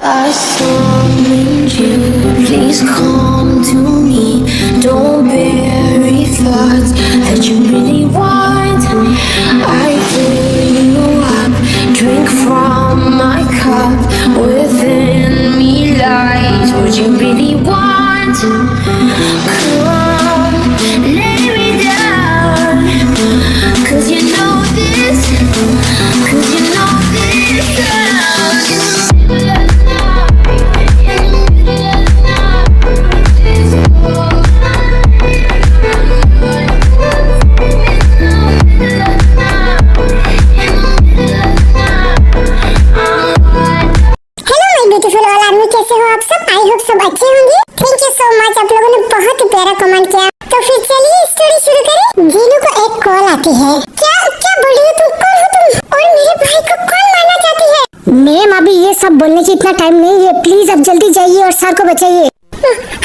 I summoned you, please come to me. Don't bury thoughts that you really want. I fill you up, drink from my cup. Within me lies what you really want. Come, lay me down, 'cause you know this, 'cause you know this sound. कैसे हो आप सब? I hope सब अच्छे होंगे। Thank you so much, आप लोगों ने बहुत ही प्यारा कमेंट किया। तो फिर चलिए स्टोरी शुरू करें। जीनू को एक कॉल आती है। क्या क्या बोल रही हो तुम? कौन हो तुम? और मेरे भाई को कौन मारना चाहती है? मैम अभी ये सब बोलने की इतना टाइम नहीं है, प्लीज अब जल्दी जाइए और सर को बचाइए।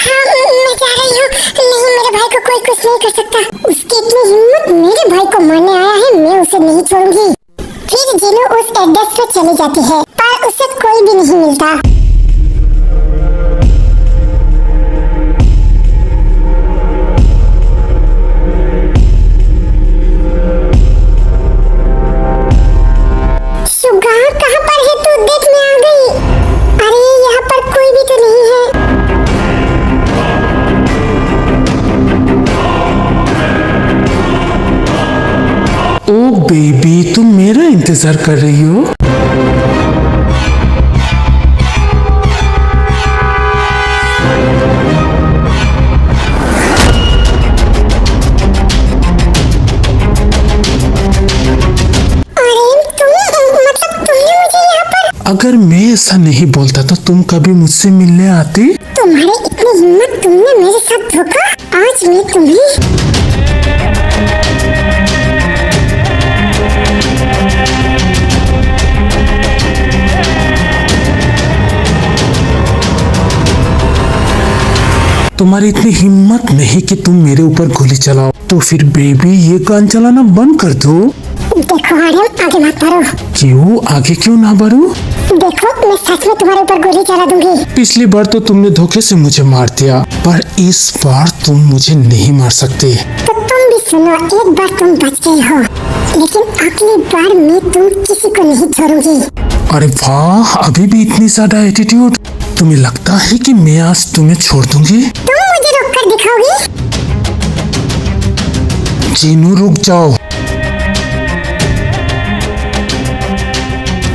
हाँ मैं जा रही हूँ। नहीं, मेरे भाई को कोई कुछ नहीं कर सकता। उसकी इतनी हिम्मत, मेरे भाई को मारने आया है, मैं उसे नहीं छोड़ूंगी। फिर जीनू उस एड्रेस पे चली जाती है, पर उसे कोई भी नहीं मिलता। कहाँ पर है तू? देख मैं आ गई। अरे यहाँ पर कोई भी तो नहीं है। ओ बेबी, तुम मेरा इंतजार कर रही हो? अगर मैं ऐसा नहीं बोलता तो तुम कभी मुझसे मिलने आती? तुम्हारी इतनी हिम्मत, तुमने मेरे साथ धोखा। आज मैं तुम्हें तुम्हारी इतनी हिम्मत नहीं कि तुम मेरे ऊपर गोली चलाओ, तो फिर बेबी ये गन चलाना बंद कर दो। देखो आर्यन, आगे मत बढ़ो। क्यों? आगे क्यों ना बढ़ूं? देखो मैं सच में तुम्हारे ऊपर गोली चला दूंगी। पिछली बार तो तुमने धोखे से मुझे मार दिया, पर इस बार तुम मुझे नहीं मार सकते। तो तुम भी सुनो, एक बार तुम बच गए हो, लेकिन अगली बार मैं तुम किसी को नहीं छोड़ूंगी। अरे वाह, अभी भी इतनी ज्यादा एटीट्यूड। तुम्हें लगता है कि मैं आज तुम्हें छोड़ दूंगी? तुम मुझे रोक कर दिखाओगी? जीनू रुक जाओ।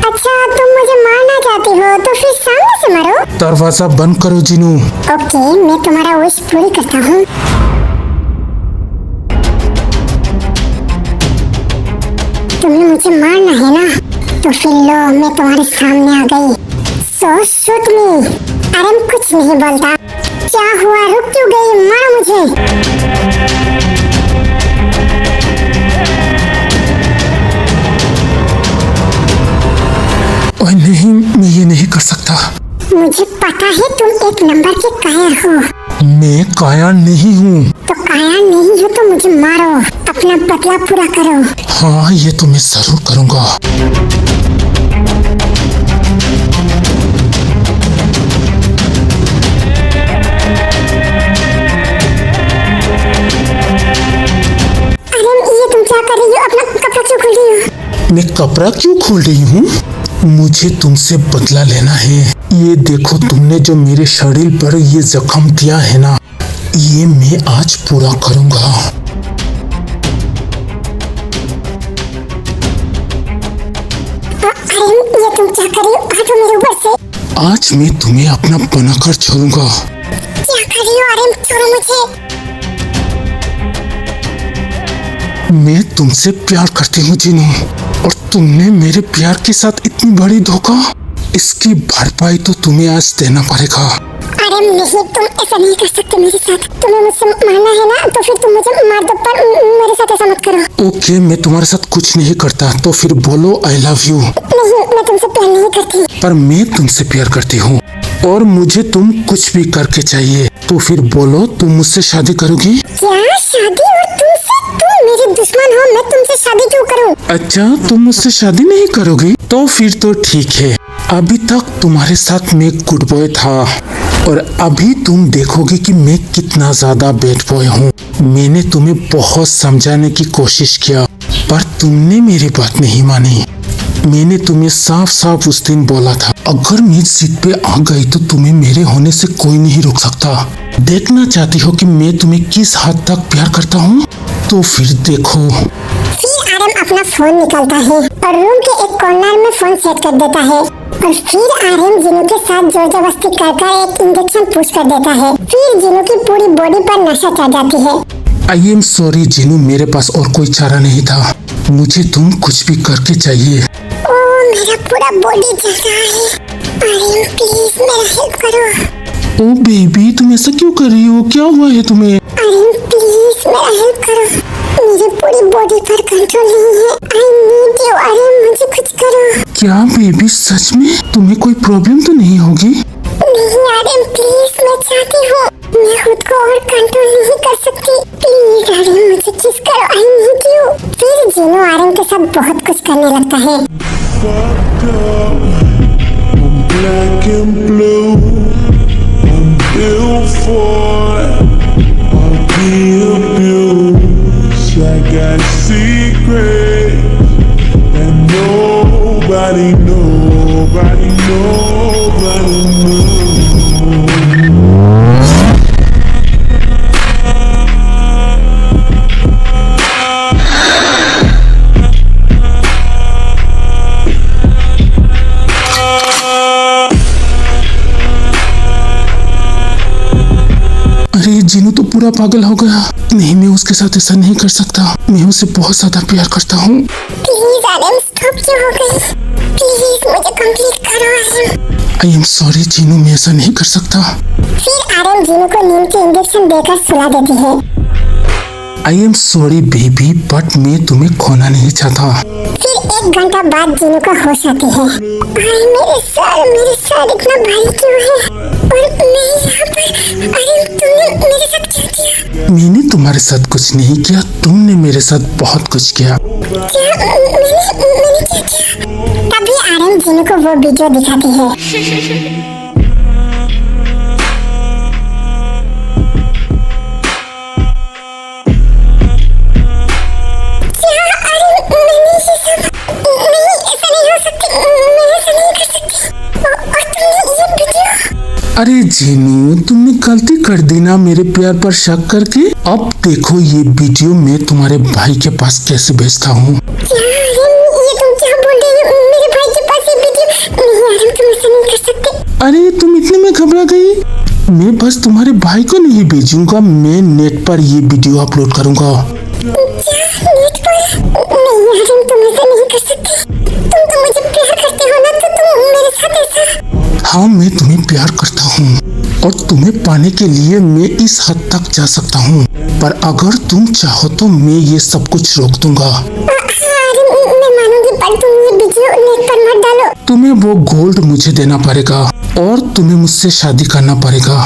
अच्छा तुम मुझे मारना चाहती हो तो फिर सामने से मारो। दरवाजा बंद करो जीनू। ओके, मैं तुम्हारा विश पूरी करता हूँ। तुम्हें मुझे मारना है ना, तो फिर लो मैं तुम्हारे सामने आ गई। सो शूट मी। आर्यन कुछ नहीं बोलता। क्या हुआ, रुक क्यों गई? मारो मुझे। ओए नहीं, मैं ये नहीं कर सकता। मुझे पता है तुम एक नंबर के कायर हो। मैं कायर नहीं हूँ। तो कायर नहीं हो तो मुझे मारो, अपना बदला पूरा करो। हाँ, ये तो मैं जरूर करूँगा। अरे ये तुम क्या कर रही हो? अपना कपड़ा क्यों खोल रही हो? मैं कपड़ा क्यों खोल रही हूँ? मुझे तुमसे बदला लेना है। ये देखो, तुमने जो मेरे शरीर पर ये जख्म दिया है ना, ये मैं आज पूरा करूँगा। अरे ये तुम क्या कर रही हो? हटो मेरे ऊपर से। आज मैं तुम्हें अपना बनाकर छोड़ूंगा। क्या कर रही हो आर्यन? छोड़ो मुझे। मैं तुमसे प्यार करती हूँ जीनू, और तुमने मेरे प्यार के साथ इतनी बड़ी धोखा। इसकी भरपाई तो तुम्हें आज देना पड़ेगा। अरे नहीं, तुम ऐसा नहीं कर सकते मेरे साथ। तुम्हें मुझसे मारना है ना, तो फिर तुम मुझे मार दो, पर मेरे साथ ऐसा मत करो। ओके, मैं तुम्हारे साथ कुछ नहीं करता, तो फिर बोलो आई लव यू। नहीं, मैं तुमसे प्यार नहीं करती। पर मैं तुमसे प्यार करती हूँ, और मुझे तुम कुछ भी करके चाहिए, तो फिर बोलो तुम मुझसे शादी करोगी? क्या शादी? और तुमसे? तुम मेरे दुश्मन हो, मैं तुमसे शादी क्यों करूं? अच्छा, तुम मुझसे शादी नहीं करोगी? तो फिर तो ठीक है, अभी तक तुम्हारे साथ मैं गुड बॉय था और अभी तुम देखोगे कि मैं कितना ज्यादा बैड बॉय हूँ। मैंने तुम्हें बहुत समझाने की कोशिश किया पर तुमने मेरी बात नहीं मानी। मैंने तुम्हें साफ साफ उस दिन बोला था अगर मैं जिद पे आ गई तो तुम्हें मेरे होने से कोई नहीं रोक सकता। देखना चाहती हो कि मैं तुम्हें किस हद तक प्यार करता हूँ? तो फिर देखो। फिर आर्यन अपना फोन निकालता है और रूम के एक कॉर्नर में फोन सेट कर देता है और फिर आर्यन जीनू के साथ जोर जबरदस्ती कर एक इंजेक्शन पुश कर देता है। फिर जीनू की पूरी बॉडी पर नशा चढ़ जाती है। आई एम सॉरी जीनू, मेरे पास और कोई चारा नहीं था। मुझे तुम कुछ भी करके चाहिए। ओह मेरा पूरा बॉडी जल रहा है। आर्यन प्लीज मेरा हेल्प करो। ओ बेबी तुम ऐसा क्यों कर रही हो? क्या हुआ है तुम्हें? आर्यन प्लीज मेरा हेल्प करो। मेरी पूरी बॉडी पर कंट्रोल नहीं है। आई नीड यू आर्यन, मुझे कुछ करो। क्या बेबी सच में? तुम्हें कोई प्रॉब्लम तो नहीं होगी? नहीं आर्यन प्लीज, मैं चाहती हूँ। मैं खुद को और कंट्रोल नहीं कर सकती। प्लीज आर्यन मुझे किस करो। I need you. फिर जीनू आर्यन के साथ बहुत कुछ करने लगता है। Black and blue, I'm built for I'll be abused. I got secrets and nobody knows. अरे जीनू तो पूरा पागल हो गया। नहीं मैं उसके साथ ऐसा नहीं कर सकता। मैं उसे बहुत ज्यादा प्यार करता हूँ। प्लीज आर्यन स्टॉप क्यों हो गई? प्लीज मुझे कंप्लीट करो आर्यन। आई एम सॉरी जीनू, मैं ऐसा नहीं कर सकता। फिर आर्यन जीनू को नींद के इंजेक्शन देकर सुला देती है। आई एम सॉरी बेबी बट मैं तुम्हें खोना नहीं चाहता। फिर 1 घंटा बाद जीनू का होश आती है। अरे मेरे सर इतना भारी क्यों है? और मैं यहाँ पर। अरे तुमने मेरे साथ क्या किया? मैंने तुम्हारे साथ कुछ नहीं किया, तुमने मेरे साथ बहुत कुछ किया। क्या मैंने क्या किया? तभी आर्यन जीनू को वो वीडियो दिखाती है। अरे जीनू तुमने गलती कर दी ना मेरे प्यार पर शक करके। अब देखो ये वीडियो मैं तुम्हारे भाई के पास कैसे भेजता हूँ। ये तुम क्या बोल रही हो? मेरे भाई के पास ये वीडियो नहीं आर्यन, तुम ऐसा नहीं कर सकते। अरे तुम इतने में घबरा गई? मैं बस तुम्हारे भाई को नहीं भेजूंगा, मैं नेट पर ये वीडियो अपलोड करूंगा। क्या नेट पर? नहीं आर्यन तुम ऐसा नहीं कर सकते। तुम तो मुझे प्यार करते हो ना, तो तुम मेरे साथ ऐसा। हाँ मैं तुम्हें प्यार करता हूँ और तुम्हें पाने के लिए मैं इस हद तक जा सकता हूँ, पर अगर तुम चाहो तो मैं ये सब कुछ रोक दूंगा। मैं मानूंगी पर तुम ये वीडियो नेट पर मत डालो। तुम्हें वो गोल्ड मुझे देना पड़ेगा और तुम्हें मुझसे शादी करना पड़ेगा।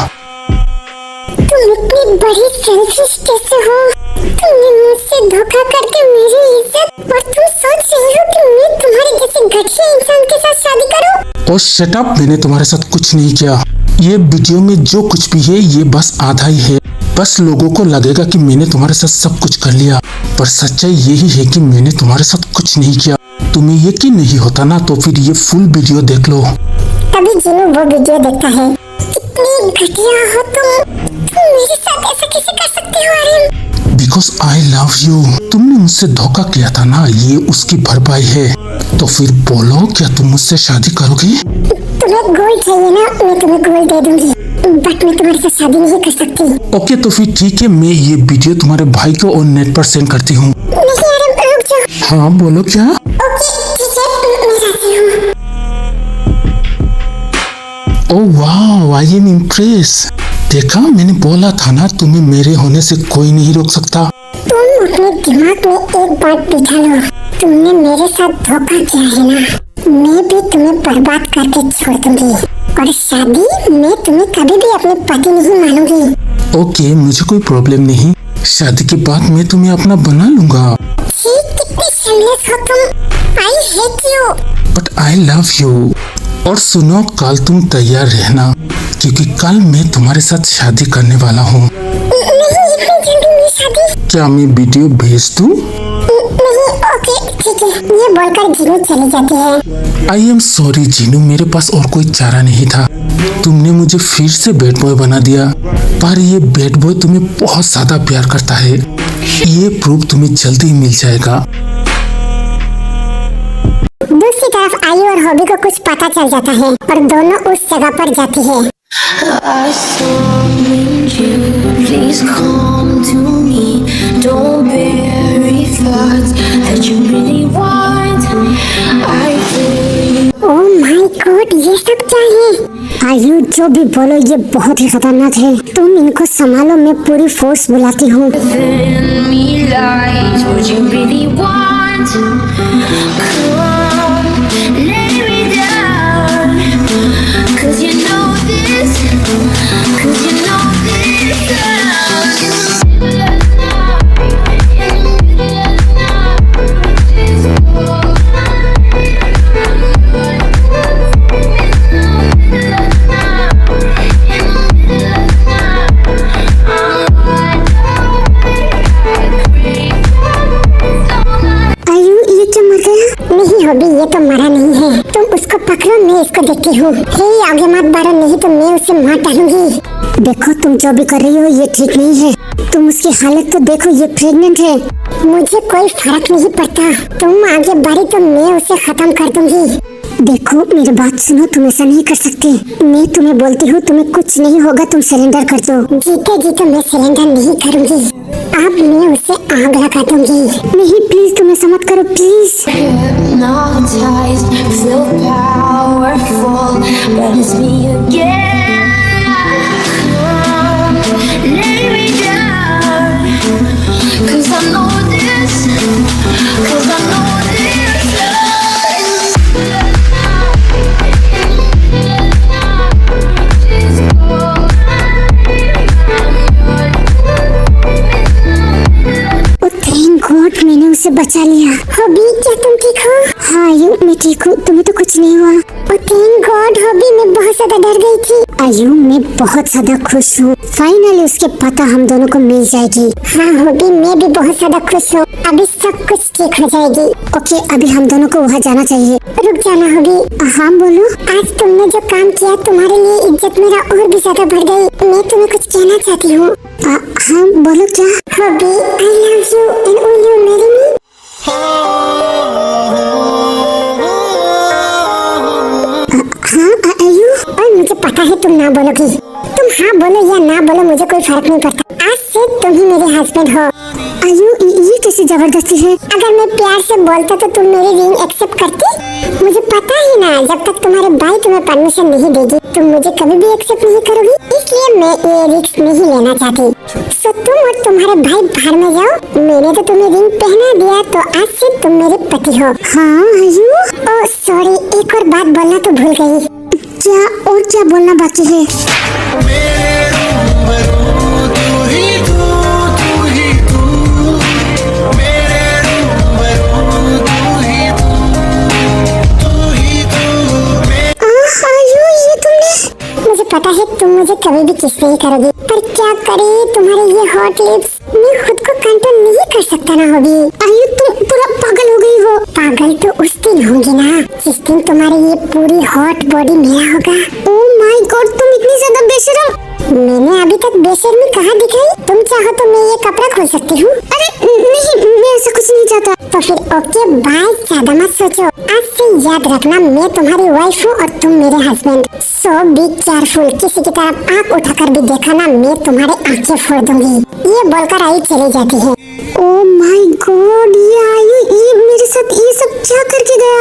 तुम इतनी बड़ी सेल्फिश कैसे हो? तुमने मुझसे धोखा करके मेरी इज्जत, और तुम सोच रही हो कि मैं तुम्हारे जैसे घटिया इंसान के साथ शादी करूं? और शट अप, मैंने तुम्हारे साथ कुछ नहीं किया। ये वीडियो में जो कुछ भी है ये बस आधा ही है। बस लोगों को लगेगा कि मैंने तुम्हारे साथ सब कुछ कर लिया, पर सच्चाई यही है कि मैंने तुम्हारे साथ कुछ नहीं किया। तुम्हें यकीन नहीं होता ना तो फिर ये फुल वीडियो देख लो। तभी जीनू वो वीडियो देखता है। कितनी घटिया हो तुम मेरे साथ ऐसा कैसे कर सकते हो Aryan? Because I love you. तुमने मुझसे धोखा किया था ना, ये उसकी भरपाई है। तो फिर बोलो क्या तुम मुझसे शादी करोगी? तुम्हें गोल्ड चाहिए ना, मैं तुम्हें गोल्ड दे दूंगी, बट मैं तुम्हारे साथ शादी नहीं कर सकती। ओके तो फिर ठीक है, मैं ये वीडियो तुम्हारे भाई को और नेट पर सेंड करती हूँ। नहीं आर्यन रुक जाओ। हाँ बोलो क्या? ओके ठीक है, मैं जाती हूँ। ओह वाह, आई एम इम्प्रेस। देखा मैंने बोला था ना तुम्हें मेरे होने से कोई नहीं रोक सकता। तुम अपने दिमाग में एक बात बिठा लो, तुमने मेरे साथ धोखा किया है ना, मैं भी तुम्हें बर्बाद करके छोड़ दूंगी और शादी मैं तुम्हें कभी भी अपने पति नहीं मानूंगी। ओके मुझे कोई प्रॉब्लम नहीं, शादी के बाद मैं तुम्हें अपना बना लूंगा। कितनी shameless हो तुम। I hate you. But I love you. और सुनो, कल तुम तैयार रहना क्योंकि कल मैं तुम्हारे साथ शादी करने वाला हूँ। नहीं, इतनी जल्दी मैं शादी? क्या मैं वीडियो भेज दूँ? नहीं, ओके ठीक है। ये बोलकर जीनू चली जाती है। आई एम सॉरी जीनू, मेरे पास और कोई चारा नहीं था। तुमने मुझे फिर से बैड बॉय बना दिया, पर ये बैड बॉय तुम्हें बहुत ज्यादा प्यार करता है। ये प्रूफ तुम्हें जल्दी ही मिल जाएगा। दूसरी तरफ आयु और हॉबी को कुछ पता चल जाता है और दोनों उस जगह पर जाती है। I summoned you, please come to me. Don't bury thoughts that you really want. I feel oh my God, ये सब क्या है? आयु, जो भी बोलो ये बहुत ही खतरनाक है। तुम इनको संभालो, मैं पूरी फोर्स बुलाती हूँ। within me lies what you really want. Come, lay me down. 'Cause you know this. 'Cause you know this. आयु, ये क्या मर गया? नहीं हॉबी, ये तो मरा नहीं है। तुम उसको पकड़ो, मैं इसको देखती हूँ। हे, आगे मत बढ़ो, नहीं तो मैं उसे मार डालूंगी। देखो, तुम जो भी कर रही हो ये ठीक नहीं है। तुम उसकी हालत तो देखो, ये प्रेग्नेंट है। मुझे कोई फर्क नहीं पड़ता। तुम आगे बढ़ी तो मैं उसे खत्म कर दूंगी। देखो, मेरी बात सुनो, तुम ऐसा नहीं कर सकते। मैं तुम्हें बोलती हूँ, तुम्हें कुछ नहीं होगा, तुम सरेंडर कर दो। जीते जी तो मैं सरेंडर नहीं करूँगी। अब मैं उसे आग लगा दूंगी। नहीं प्लीज, तुम ऐसा मत करो please. Hypnotized, feel powerful, but it's me again. Come, lay me down. 'Cause I know this. 'Cause I know thank God, मैंने उसे बचा लिया। हॉबी, क्या तुम ठीक हो? हाँ आयु, मैं ठीक हूँ। तुम्हें तो कुछ नहीं हुआ? थैंक गॉड हॉबी, मैं बहुत ज्यादा डर गई थी। आयु, मैं बहुत ज्यादा खुश हूँ। फाइनली उसके पता हम दोनों को मिल जाएगी। हाँ हॉबी, मैं भी बहुत ज्यादा खुश हूँ। अभी सब कुछ ठीक हो जाएगी। ओके, अभी हम दोनों को वहाँ जाना चाहिए। रुक जाना हॉबी। हाँ बोलो। आज तुमने जो काम किया, तुम्हारे लिए इज्जत मेरा और भी ज्यादा बढ़ गई। मैं तुम्हें कुछ कहना चाहती हूँ। हाँ बोलो, क्या? Hobby, I love you and will you marry me? हाँ आयु, और मुझे पता है तुम ना बोलोगी। तुम हाँ बोलो या ना बोलो, मुझे कोई फर्क नहीं पड़ता। आज से तुम ही मेरे हस्बैंड हो। आयु, ये कैसी जबरदस्ती है? अगर मैं प्यार से बोलता तो तुम मेरी रिंग एक्सेप्ट करती? मुझे पता ही ना, जब तक तुम्हारे भाई तुम्हें परमिशन नहीं देगी तुम मुझे कभी भी एक्सेप्ट नहीं करोगी। इसलिए मैं ये रिस्क नहीं लेना चाहती। सो तुम और तुम्हारे भाई बाहर में जाओ। मैंने तो तुम्हें रिंग पहना दिया, तो आज से तुम मेरे पति हो। हाँ आयु, ओह सॉरी, एक और बात बोलना तो भूल गई। क्या? और क्या बोलना बाकी है? मुझे पता है तुम मुझे कभी भी किस नहीं करोगी, पर क्या करे तुम्हारे ये हॉट लिप्स। मैं खुद को कंट्रोल नहीं कर सकता ना हॉबी। आयु, तुम पूरा पागल हो गई हो। पागल तो उस दिन होगी ना जिस दिन तुम्हारी ये पूरी हॉट बॉडी मेरा होगा। ओह माय गॉड, तुम इतनी ज्यादा बेशर्म। मैंने अभी तक बेशर्मी कहाँ दिखाई? तुम चाहो तो मैं ये कपड़ा खोल सकती हूँ। अरे नहीं, मैं ऐसा कुछ नहीं चाहता। तो फिर ओके बाय, ज्यादा मत सोचो। आज से याद रखना, मैं तुम्हारी वाइफ हूँ और तुम मेरे हस्बैंड। सो बी केयरफुल, किसी की तरफ आँख उठाकर भी देखा ना, मैं तुम्हारे आँखें फोड़ दूंगी। ये बोलकर आयु चली जाती है। ओह माय गॉड, ये आयु, ये मेरे साथ ये सब क्या करके गया?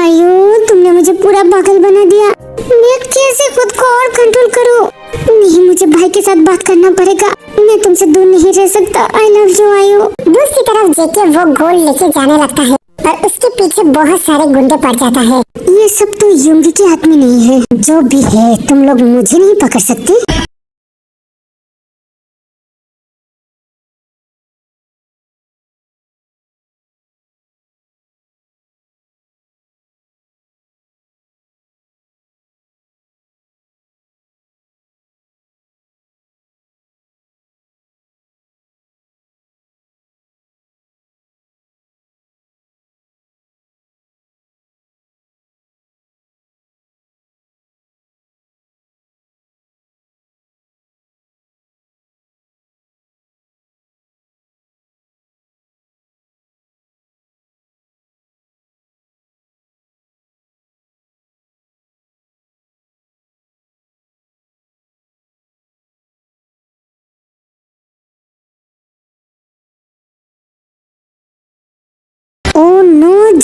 आयु, तुमने मुझे पूरा पागल बना दिया। मैं कैसे खुद को और कंट्रोल करूँ? नहीं, मुझे भाई के साथ बात करना पड़ेगा। मैं तुमसे दूर नहीं रह सकता। आई लव यू आयु। दूसरी तरफ जेके वो गोल्ड लेके जाने लगता है और उसके पीछे बहुत सारे गुंडे पड़ जाता है। ये सब तो युंगी के हाथ में नहीं है। जो भी है, तुम लोग मुझे नहीं पकड़ सकते।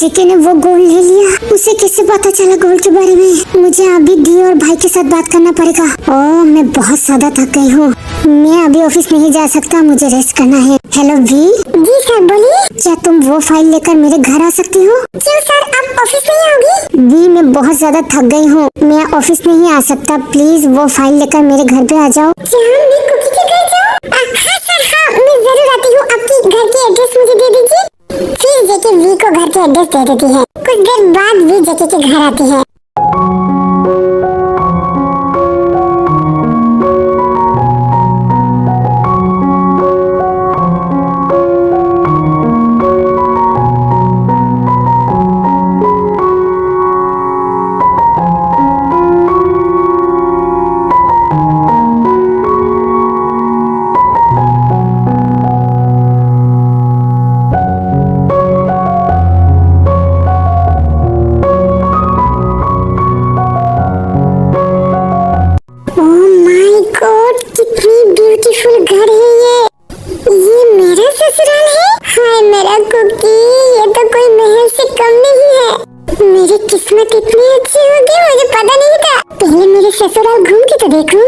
जेके ने वो गोल्ड ले लिया। उसे कैसे पता चला गोल्ड के बारे में? मुझे अभी दी और भाई के साथ बात करना पड़ेगा। ओह, मैं बहुत ज्यादा थक गई हूँ। मैं अभी ऑफिस नहीं जा सकता, मुझे रेस्ट करना है। Hello we. जी सर बोलिए। क्या तुम वो फाइल लेकर मेरे घर आ सकती हो? क्यों सर, आप ऑफिस नहीं आओगी? वी, मैं बहुत ज्यादा थक गई हूँ, मैं ऑफिस नहीं आ सकता। प्लीज वो फाइल लेकर मेरे घर पे आ जाओ। क्या मैं कुकी के घर जाऊँ? हाँ सर, हाँ मैं जरूर आती हूँ। आपकी घर की एड्रेस मुझे दे दीजिए। फिर जेके वी को घर की एड्रेस दे देती है। कुछ देर बाद वी जेके के घर आती है। ब्यूटीफुल घर है ये मेरा ससुराल है। हाय मेरा कुकी, ये तो कोई महल से कम नहीं है। मेरी किस्मत इतनी अच्छी होगी, मुझे पता नहीं था। पहले मेरे ससुराल घूम के तो देखूं।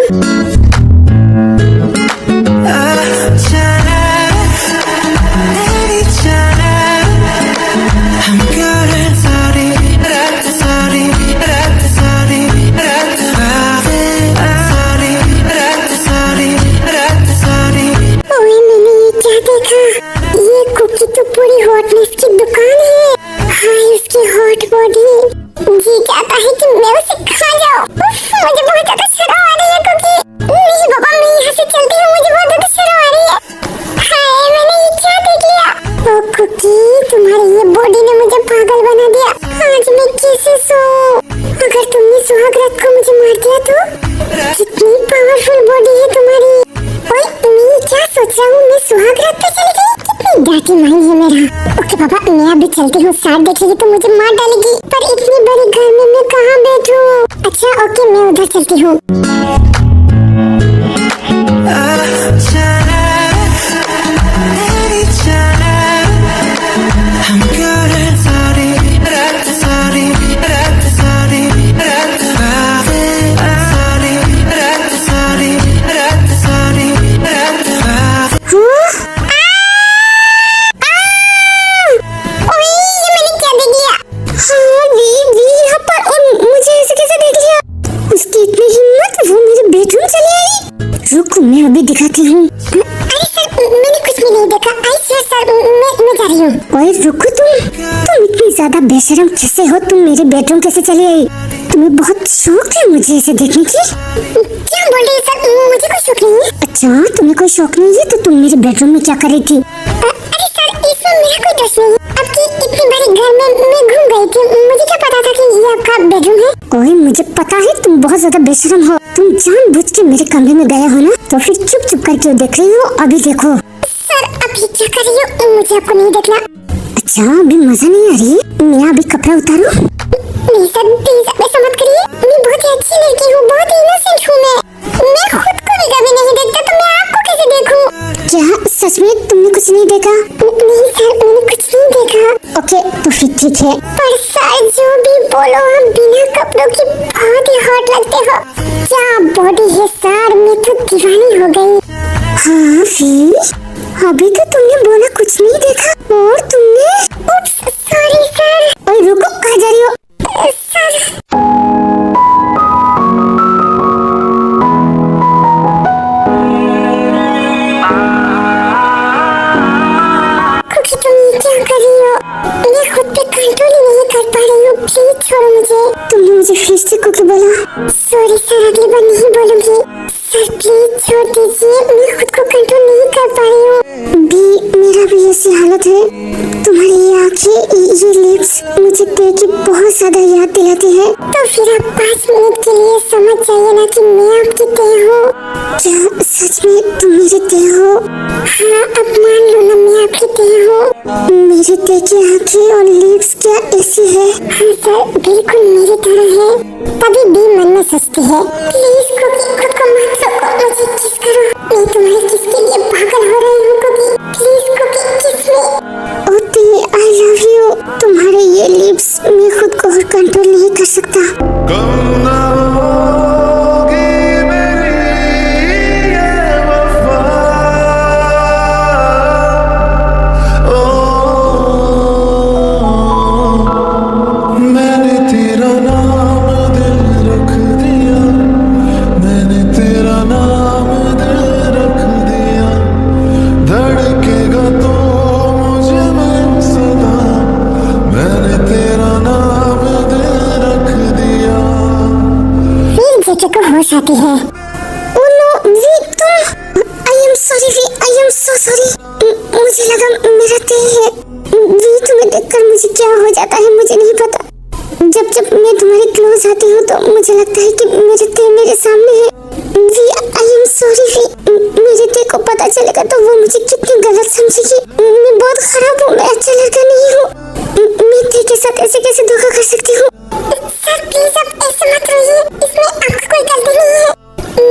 ये कुकी तो पूरी हॉटनेस की दुकान है। हाय उसकी हॉट बॉडी, जी चाहता है कि मैं उसे खा जाऊं। मुझे बहुत ज्यादा शर्म आ रही है कुकी। नहीं बाबा, मैं यहाँ से चलती हूँ, मुझे बहुत ज्यादा शर्म आ रही है। हाय मैंने ये क्या देख लिया। ओ कुकी, तुम्हारी ये बॉडी ने मुझे पागल बना दिया। आज मैं कैसे सोऊं? अगर तुमने सुहाग रात को मुझे मार दिया तो? कितनी पावरफुल बॉडी है तुम्हारी। ओए, मैं क्या सोच रहा हूँ, मैं सुहाग रात पे चली गई। कितनी डार्टी माइंड है मेरा। ओके पापा, मैं अभी चलती हूँ। साथ देखेगी तो मुझे मार डालेगी, पर इतनी बड़ी घर में मैं कहाँ बैठूँ? अच्छा ओके, मैं उधर चलती हूँ। मैं अभी दिखाती हूँ। अरे सर, मैंने कुछ भी नहीं देखा। आई स्वेयर सर, मैं जा रही हूँ। ओए रुको, तुम इतनी ज्यादा बेशरम कैसे हो? तुम मेरे बेडरूम कैसे चली आई? तुम्हें बहुत शौक है मुझे इसे देखने की। क्या बोल रही है सर, मुझे कोई शौक नहीं है। अच्छा, तुम्हें कोई शौक नहीं है तो तुम मेरे बेडरूम में क्या कर रही थी? अरे सर, इसमें मेरा कोई दोष नहीं है। आपकी इतनी बड़ी घर में मैं घूम गई थी, मुझे क्या पता था कि ये आपका बेडरूम है। ओए मुझे पता है, तुम बहुत ज्यादा बेशरम हो। तुम जानबूझ के मेरे कमरे में गए हो ना, तो फिर चुप चुप कर क्यों देख रही हो? अभी देखो। सर आप ये क्या कर रही हो? मुझे आपको नहीं देखना। अच्छा, अभी मजा नहीं आ रही? मैं अभी कपड़ा उतारूं? नहीं सर प्लीज ऐसा मत करिए। मैं बहुत ही अच्छी लड़की हूँ, बहुत ही इनोसेंट हूँ। मैं खुद को भी कभी नहीं देखता, तो मैं आपको कैसे देखूं? क्या सच में तुमने कुछ नहीं देखा? नहीं सर, मैंने कुछ नहीं देखा। ओके तो फिर ठीक है। पर सर जो भी बोलो, हम बिना कपड़ों की बहुत ही हॉट लगते हो। क्या बॉडी है सर, मैं तो दीवानी हो गई। हाँ फिर अभी तो तुमने बोला कुछ नहीं देखा, और तुमने सॉरी सर। ओए रुको, कहाँ जा रही हो? सर कुकी, तुम ये क्या कर रही हो? मैं खुद पे कंट्रोल ही नहीं कर पा रही हूँ। प्लीज छोड़ो मुझे। तुमने मुझे फिर से कुकी बोला। सॉरी सर, अगली बार नहीं बोलूंगी। सर प्लीज छोड़ दीजिए, मैं खुद को कंट्रोल नहीं कर पा रही हूँ। भी मेरा भी ऐसी हालत है। तुम्हारी ये आंखें, ये लिप्स मुझे देख के बहुत ज्यादा याद दिलाती है। तो फिर आप 5 मिनट के लिए समझ जाइए ना कि मैं आपकी देह हूँ। क्या सच में तुम मेरी देह हो? हाँ, अब मान लो ना मैं आपकी देह हूँ। मेरी देह की आंखें और लिप्स क्या ऐसी है? हाँ सर, बिल्कुल मेरी तरह है। तभी भी मन में सोचती है, प्लीज कुकी खुद को मत रोको, मुझे किस करो। मैं तुम्हारे किस के लिए पागल हो रही हूँ कुकी। प्लीज कुकी किस में। आई लव यू। तुम्हारे ये सुके को होश आती है। ओ नो वी, तुम, I am sorry V, I am so sorry. मुझे लगा मेरा ते है। वी, तुम्हें देखकर मुझे क्या हो जाता है मुझे नहीं पता। जब जब मैं तुम्हारे क्लोज आती हूँ तो मुझे लगता है कि मेरे ते मेरे सामने है। V, I am sorry V, मेरे ते को पता चलेगा तो वो मुझे कितनी गलत समझेगी। मैं बहुत खराब हूँ, मैं अच्छा लड़का नहीं हूँ। मैं ते के साथ ऐसे कैसे धोखा कर सकती हूँ? सर प्लीज आप ऐसे मत रोइए, इसमें आपकी कोई गलती नहीं है।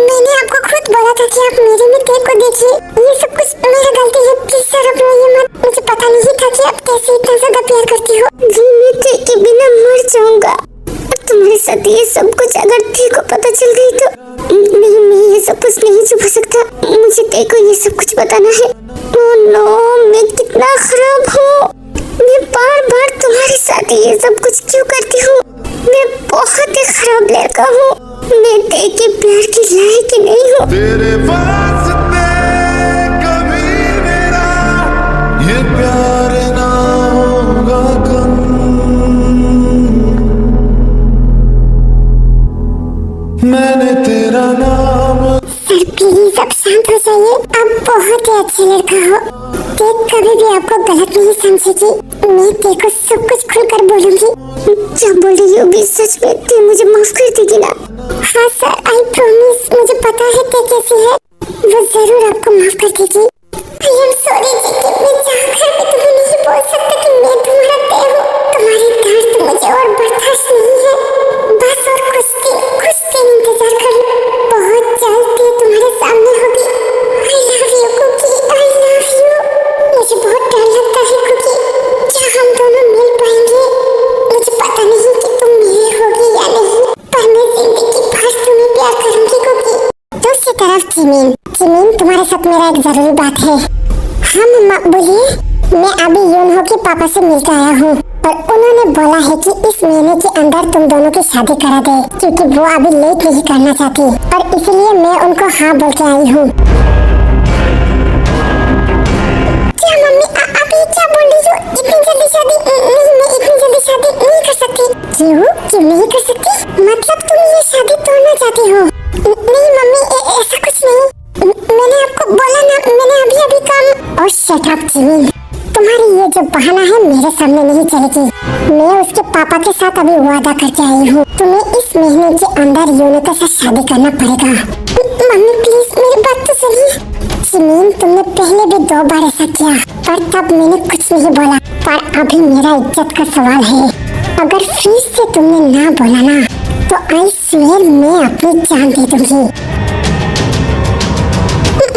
मैंने आपको खुद बोला था कि आप मेरे में ते को देखिए। ये सब कुछ मेरा गलती है, प्लीज सर आप रोइए मत। मुझे पता नहीं था कि आप कैसे इतना ज्यादा प्यार करती हो। वी, मैं ते के बिना मर जाऊंगा। तुम्हारे साथ ये सब कुछ अगर ते को पता चल गई तो नहीं, मैं ये सब कुछ नहीं छुपा सकता। मुझे ते को ये सब कुछ बताना है। ओह नो, मैं कितना खराब हूँ। मैं बार बार तुम्हारे साथ ये सब कुछ क्यों करती हूँ? मैं बहुत ही खराब लड़का हूँ। मैं ते के प्यार की लायक ही नहीं हूँ। तेरे वास्ते कभी मेरा ये प्यार ना होगा कम। मैंने तेरा नाम। सर प्लीज आप शांत हो जाइए, आप बहुत ही अच्छे लड़का हो। ते कभी भी आपको गलत नहीं समझेगी। मैं ते को सब कुछ खुलकर बोलूंगी। क्या बोल रही हो भी, सच में ते मुझे माफ कर देगी ना? हाँ सर, आई प्रॉमिस। मुझे पता है ते कैसी है, वो जरूर आपको माफ कर देगी। आई एम सॉरी जी कि मैं चाहकर भी तुम्हें नहीं बोल सकता कि मैं तुम्हारा ते हूँ। तुम्हारी दर्द मुझे और बर्दाश्त नहीं है। बस और कुछ दिन इंतजार कर लो, बहुत जल्द ते तुम्हारे सामने होगी। I love you Kookie, I love you. मुझे बहुत डर लगता है कुकी, क्या हम दोनों मिल पाएंगे? मुझे पता नहीं कि तुम मेरी होगी या नहीं, पर मैं जिंदगी भर तुम्हें प्यार करूंगी कुकी। दूसरी तरफ जिमिन, तुम्हारे साथ मेरा एक जरूरी बात है। हाँ मम्मा बोलिए। मैं अभी यूनहो के पापा से मिलकर आया हूँ और उन्होंने बोला है कि इस महीने के अंदर तुम दोनों की शादी करा दे, क्योंकि वो अभी लेट नहीं करना चाहती और इसलिए मैं उनको हाँ बोल के आई हूँ। क्या मम्मी आप ये क्या बोल रही हो? इतनी जल्दी शादी नहीं, मैं इतनी जल्दी शादी नहीं कर सकती। क्यों नहीं कर सकती? मतलब तुम ये शादी तोड़ना चाहती हो? नहीं मम्मी, ऐसा कुछ नहीं। मैंने आपको बोला ना, मैंने अभी काम। और शट अप जिमिन, तुम्हारी ये जो बहाना है मेरे सामने नहीं चलेगी। मैं उसके पापा के साथ अभी वादा करके आई हूँ। तुम्हें इस महीने के अंदर यूनो के साथ शादी करना पड़ेगा। मम्मी प्लीज मेरी बात तो सुनिए। जिमिन, तुमने पहले भी 2 बार ऐसा किया, पर तब मैंने कुछ नहीं बोला। पर अभी मेरा इज्जत का सवाल है। अगर फिर से तुमने ना बोला ना तो आई स्वेयर मैं अपनी जान दे दूंगी।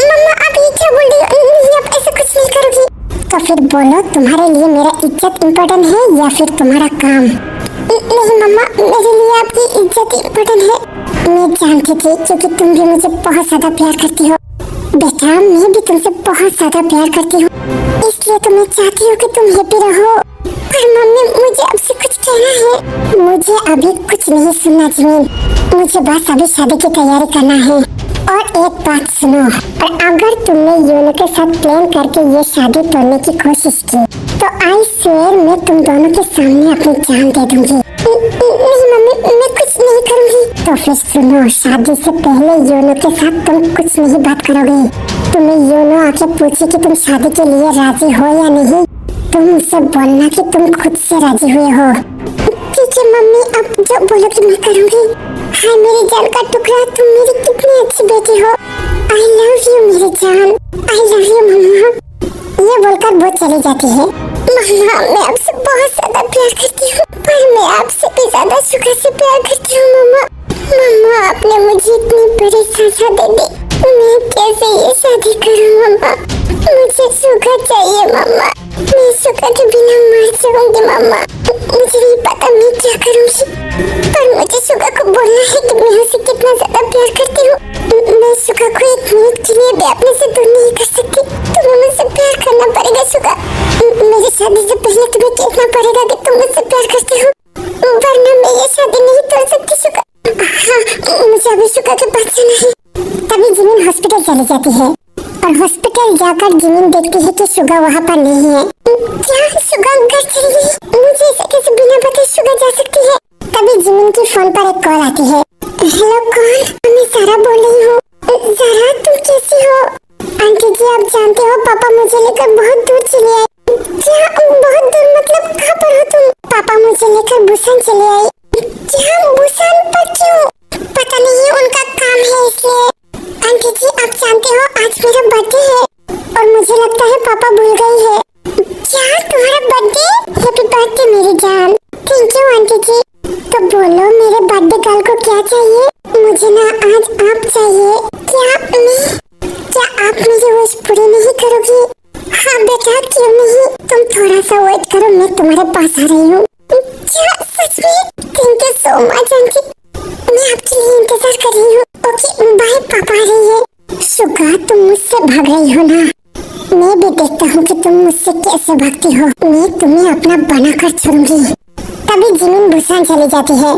मम्मा आप ये क्या बोल रही हो? नहीं, आप ऐसा कुछ नहीं करोगी। तो फिर बोलो, तुम्हारे लिए मेरा इज्जत इम्पोर्टेंट है या फिर तुम्हारा काम? नहीं मम्मा, मेरे लिए आपकी इज्जत इम्पोर्टेंट है। मैं जानती थी, क्योंकि तुम भी मुझे बहुत ज्यादा प्यार करती हो। बेटा, मैं भी तुमसे बहुत ज्यादा प्यार करती हूँ, इसलिए तो मैं चाहती हूँ कि तुम हैप्पी रहो। पर मम्मी मुझे आपसे कुछ कहना है। मुझे अभी कुछ नहीं सुनना जिमिन, मुझे बस अभी शादी की तैयारी करना है। और एक बात सुनो, और अगर तुमने यूनो के साथ प्लान करके ये शादी तोड़ने की कोशिश की तो आई स्वेयर मैं तुम दोनों के सामने अपनी जान दे दूंगी। नहीं मम्मी, मैं कुछ नहीं करूंगी। तो फिर सुनो, शादी से पहले यूनो के साथ तुम कुछ नहीं बात करोगे। तुम्हें यूनो आके पूछे कि तुम शादी के लिए राजी हो या नहीं, तुम मुझसे बोलना कि तुम खुद से राजी हुए हो। ठीक है मम्मी, अब जो बोलोगी मैं करूंगी। हाय मेरी जान का टुकड़ा, तुम मेरी कितनी अच्छी बेटी हो। आई लव यू मेरी जान, आई लव यू मम्मा। ये बोलकर वो चली जाती है। मम्मा मैं आपसे बहुत ज्यादा प्यार करती हूँ, पर मैं आपसे भी ज्यादा सुगा से प्यार करती हूँ मम्मा। मम्मा आपने मुझे इतनी बड़ी सजा दे दी, मैं कैसे ये शादी करूँ मम्मा? मुझे सुगा चाहिए मम्मा, मैं सुगा के बिना मर जाऊंगी मम्मा। मुझे नहीं पता मैं क्या करूँगी, पर मुझे सुगा को बोलना है कि मैं उसे कितना ज्यादा प्यार करती हूँ। मैं सुगा को एक मिनट के लिए भी अपने से दूर नहीं कर सकती। तुम्हें मुझसे प्यार करना पड़ेगा सुगा। मेरी शादी से पहले तुम्हें देखना पड़ेगा कि तुम मुझसे प्यार करती हो, वरना मैं ये शादी नहीं तोड़ सकती सुगा। हाँ, मुझे अभी सुगा के पास जाना है। तभी जिमिन हॉस्पिटल चली जाती है और हॉस्पिटल जाकर जिमिन देखती है कि सुगा वहाँ पर नहीं है। क्या सुगा घर चली गई? मुझे ऐसे कैसे बिना बताए सुगा जा सकती है? तभी जिमिन की फोन पर एक कॉल आती है। हेलो कौन? मैं सारा बोल रही हूँ। सारा तुम कैसी हो? आंटी जी आप जानते हो पापा मुझे लेकर बहुत दूर चले आए। क्या बहुत दूर मतलब कहाँ पर हो तुम? पापा मुझे लेकर बुसान चले आए। क्या बुसान पर क्यों? पता नहीं उनका काम है इसलिए। आंटी जी आप जानते हो आज मेरा बर्थडे है और मुझे लगता है पापा भूल गई है। क्या तुम्हारा बर्थडे? हैप्पी बर्थडे मेरी जान। थैंक यू आंटी जी। तो बोलो मेरे बर्थडे गर्ल को क्या चाहिए? मुझे ना आज आप चाहिए। क्या आप मेरी विश पूरी नहीं करोगी? हाँ बेटा क्यों नहीं, तुम थोड़ा सा वेट करो मैं तुम्हारे पास आ रही हूँ। क्या सच में? Thank you so much aunty, मैं आपके लिए इंतजार कर रही हूँ। ओके बाय, पापा आ रही है। सुगा तुम मुझसे भाग रही हो ना? मैं भी देखता हूँ कि तुम मुझसे कैसे भागती हो। मैं तुम्हें अपना बना कर छोड़ूंगी। तभी जिमिन बुसान चली जाती है।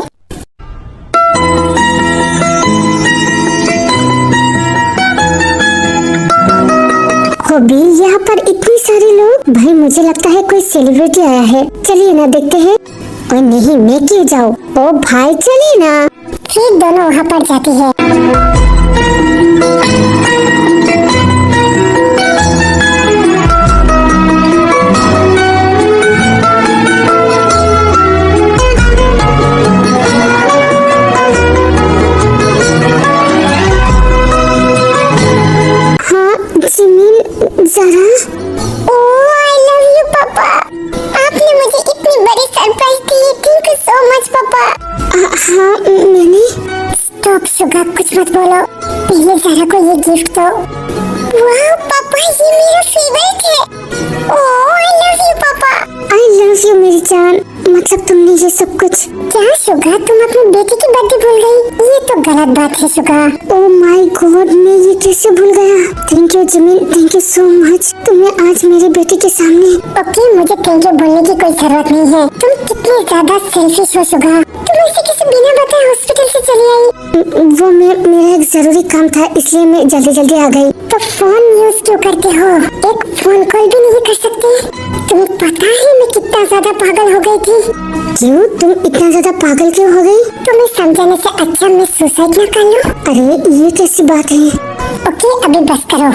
अभी यहाँ पर इतने सारे लोग, भाई मुझे लगता है कोई सेलिब्रिटी आया है। चलिए ना देखते हैं। और नहीं मैं क्यों जाऊँ? ओ भाई चलिए ना। फिर दोनों वहाँ पर जाती है। ज़रा ओह आई लव यू पापा, आपने मुझे इतनी बड़ी surprise the. Thank you so much पापा। हाँ मैंने। स्टॉप सुगा कुछ मत बोलो, पहले ज़रा को ये गिफ्ट दो। वाह पापा ये मेरा फेवरेट है। ओह आई लव यू पापा। आई लव यू मेरी जान। मतलब तुमने ये सब कुछ? क्या सुगा तुम अपनी बेटी की बर्थडे भूल गई? ये तो गलत बात है सुगा। ओह माय गॉड मैं ये कैसे भूल गया। Thank you Jimin, thank you so much. तुमने आज मेरी बेटी के सामने। ओके मुझे थैंक यू बोलने की कोई जरूरत नहीं है। तुम कितनी ज्यादा सेल्फिश हो सुगा। तुम ऐसे किसी बिना बताए हॉस्पिटल से चली आई। वो मेरा एक जरूरी काम था इसलिए मैं जल्दी आ गई। तो फोन यूज क्यों करते हो? एक फोन कॉल भी नहीं कर सकते? तुम्हें पता है मैं कितना ज्यादा पागल हो गई थी। क्यों तुम इतना ज्यादा पागल क्यों हो गई? तुम्हें समझाने से अच्छा मैं सुसाइड ना कर लूं? अरे ये कैसी बात है? ओके अभी बस करो।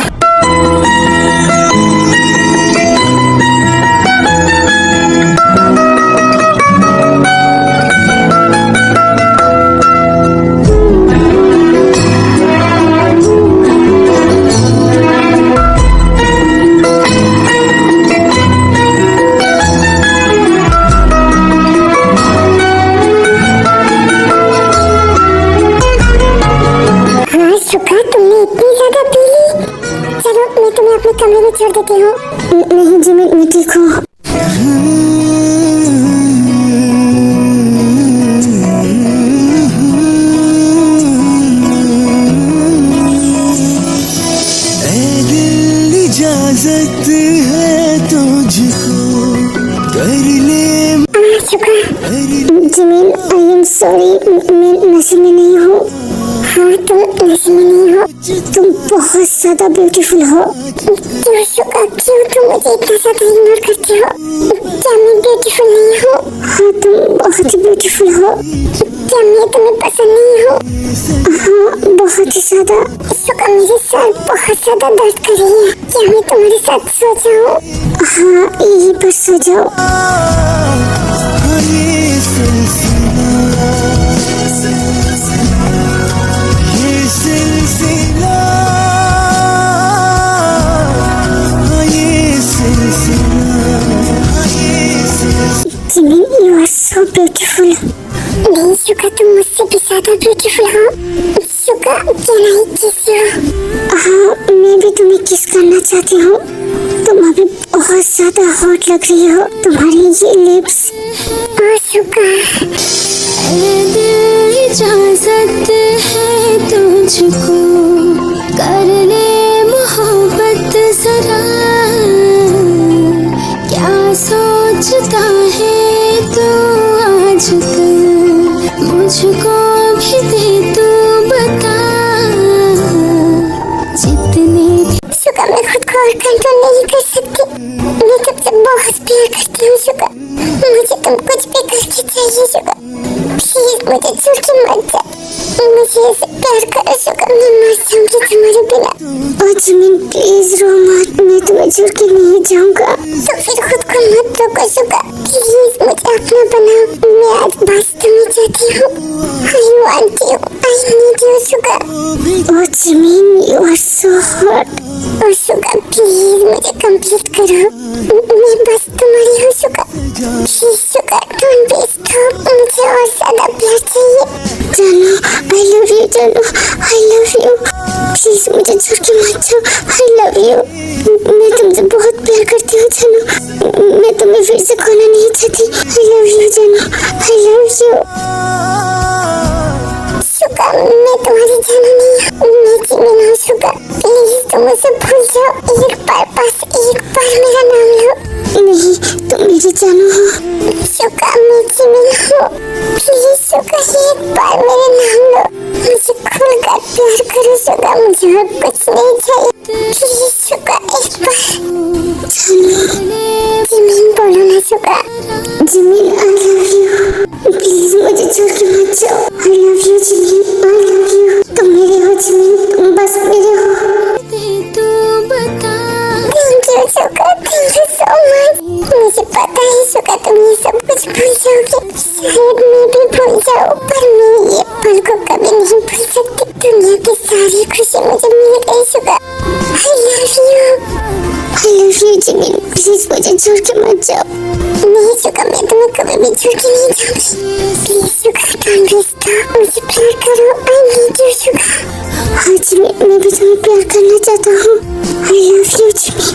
कमरे में छोड़ देती हूँ। नहीं जिमिन मैं ठीक हूँ। इजाजत है तुझको कर ले। शुक्र जिमिन आई एम सॉरी मैं नशे में नहीं हूँ। हाँ तुम नशे में नहीं हो। तुम बहुत ज्यादा ब्यूटीफुल हो। क्यों शुक्र क्यों तुम मुझे इतना ज्यादा इग्नोर करते हो? क्या मैं ब्यूटीफुल नहीं हूँ? हाँ तुम बहुत ही ब्यूटीफुल हो। क्या मैं तुम्हें पसंद नहीं हूँ? हाँ बहुत ही ज्यादा। शुक्र मेरे सर बहुत ज्यादा दर्द कर रही है। क्या मैं तुम्हारे साथ सो जाऊँ? हाँ यही पर सो जाओ। Jimin you are so beautiful. नहीं शुक्र तुम मुझसे भी ज्यादा ब्यूटीफुल हो। शुक्र कैन आई किस यू? हाँ मैं भी तुम्हें किस करना चाहती हूँ। तुम अभी बहुत ज्यादा हॉट लग रही हो। तुम्हारी ये लिप्स। शुक्र इजाजत है तुझको कर ले मोहब्बत जरा। क्या सोचता है तू आजकल मुझको भी दे तू बता। जितने शुक्र मैं खुद को और कंट्रोल नहीं कर सकती। मैं तुमसे बहुत प्यार करती हूँ शुक्र। मुझे तुम कुछ भी करके चाहिए शुगर, प्लीज मुझे छोड़ के मत जा, मुझे ऐसे प्यार करो शुगर, मैं मर जाऊंगी तुम्हारे बिना। ओ जिमिन प्लीज रो मत, मैं तुम्हें छोड़ के नहीं जाऊंगा। तो फिर खुद को मत रोको शुगर, प्लीज मुझे अपना बनाओ, मैं आज वास्तव में चाहती हूँ। I want you, I need you sugar. Oh Jimin you are so hot। Oh sugar please मुझे कंप्लीट करो, मैं बस तुम्हारी हूँ sugar, please sugar don't be stop, मुझे और ज्यादा प्यार चाहिए। जानू I love you जानू, I love you, प्लीज मुझे छोड़ के मत जाओ, I love you, मैं तुमसे बहुत प्यार करती हूँ जानू, मैं तुम्हें फिर से खोना नहीं चाहती। I love you जानू, I love you। शुगर मैं तुम्हारी जानू नहीं हूँ, मैं जिमिन हूँ शुगर, प्लीज तुम मुझे भूल जाओ, एक बार बस एक बार मेरा नाम लो। नहीं तुम मेरी जानू हो शुगर, मैं जिमिन हूँ, प्लीज शुगर एक बार मेरा नाम लो, मुझे खुलकर प्यार करो शुगर, मुझे और कुछ नहीं चाहिए, प्लीज शुगर एक बार। जानू जिमिन बोलो ना sugar. Jimin I love you, please मुझे छोड़ के मत जाओ, I love you Jimin, I love you, तुम मेरे हो जिमिन, तुम बस मेरे हो। Thank you sugar, thank you so much। मुझे पता है शुगर तुम ये सब कुछ भूल जाओगे, शायद मैं भी भूल जाऊँ, पर मैं ये पल को कभी नहीं भूल सकती। दुनिया की सारी खुशी मुझे मिल गई sugar. I love you, I love you Jimin, please मुझे छोड़ के मत जाओ। नहीं शुगर मैं तुम्हें कभी भी छोड़ के नहीं जाऊंगी, please sugar don't be stop, मुझे प्यार करो, I need you शुगर। हाँ जिमिन मैं भी तुम्हें प्यार करना चाहता हूँ, I love you जिमिन।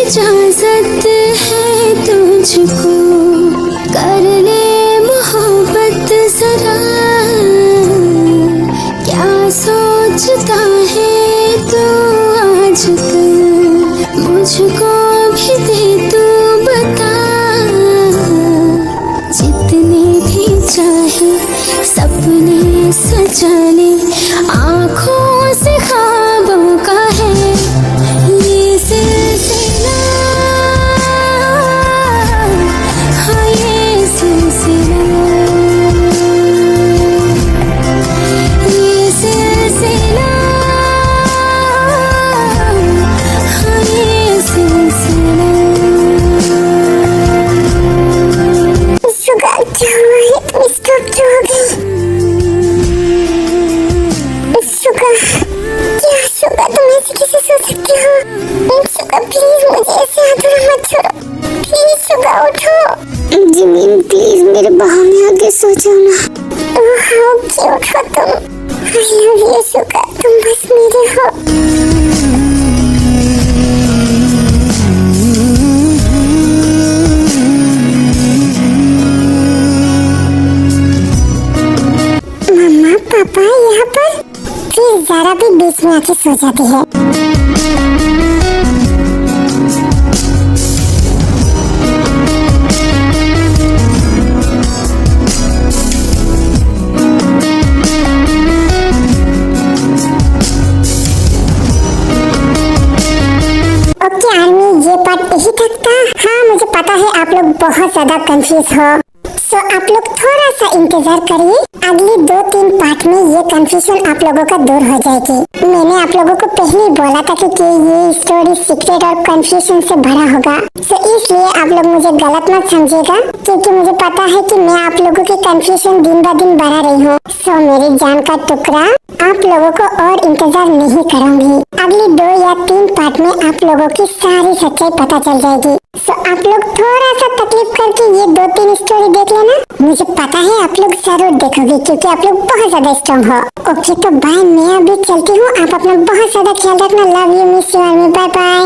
इजाजत है तुझको कर ले मोहब्बत जरा, क्या सोचता है तू आजकल, मुझको भी दे तू बता, जितने भी चाहे सपने सजा ले, आँखों से ख्वाबों का है ये सिलसिला, हाँ ये सिलसिला, ये सिलसिला, हाँ ये सिलसिला। शुगर क्या हुआ है, तुम स्टॉप क्यों हो गई? शुगर क्या शुगर तुम ऐसे कैसे सो सकते हो? शुगर प्लीज मुझे ऐसे अधूरा मत छोड़ो, प्लीज शुगर उठो। जिमिन प्लीज मेरे बाहों में आके सो जाओ ना। ओह हाउ क्यूट हो तुम, I love you शुगर, तुम बस मेरे हो। मम्मा पापा यहाँ पर, फिर ज़रा भी बीच में आके सो जाती है। ओके आर्मी ये पार्ट यही तक था। हाँ मुझे पता है आप लोग बहुत ज्यादा कंफ्यूज हो, तो आप लोग थोड़ा सा इंतजार करिए, अगली 2-3 पार्ट में ये कंफ्यूजन आप लोगों का दूर हो जाएगी। मैंने आप लोगों को पहले ही बोला था कि ये स्टोरी सीक्रेट और कंफ्यूजन से भरा होगा, तो इसलिए आप लोग मुझे गलत मत समझिएगा, क्योंकि मुझे पता है कि मैं आप लोगों की कंफ्यूजन दिन ब दिन बढ़ा रही हूँ। सो मेरी जान का टुकड़ा, आप लोगों को और इंतजार नहीं करूँगी, अगली 2 या 3 पार्ट में आप लोगों की सारी सच्चाई पता चल जाएगी। तो आप लोग थोड़ा सा तकलीफ करके ये 2-3 स्टोरी देख लेना, मुझे पता है आप लोग जरूर देखोगे, क्योंकि आप लोग बहुत ज्यादा स्ट्रॉन्ग हो। ओके तो बाय, मैं अभी चलती हूँ, आप अपना बहुत ज्यादा ख्याल रखना, love you miss you, bye bye.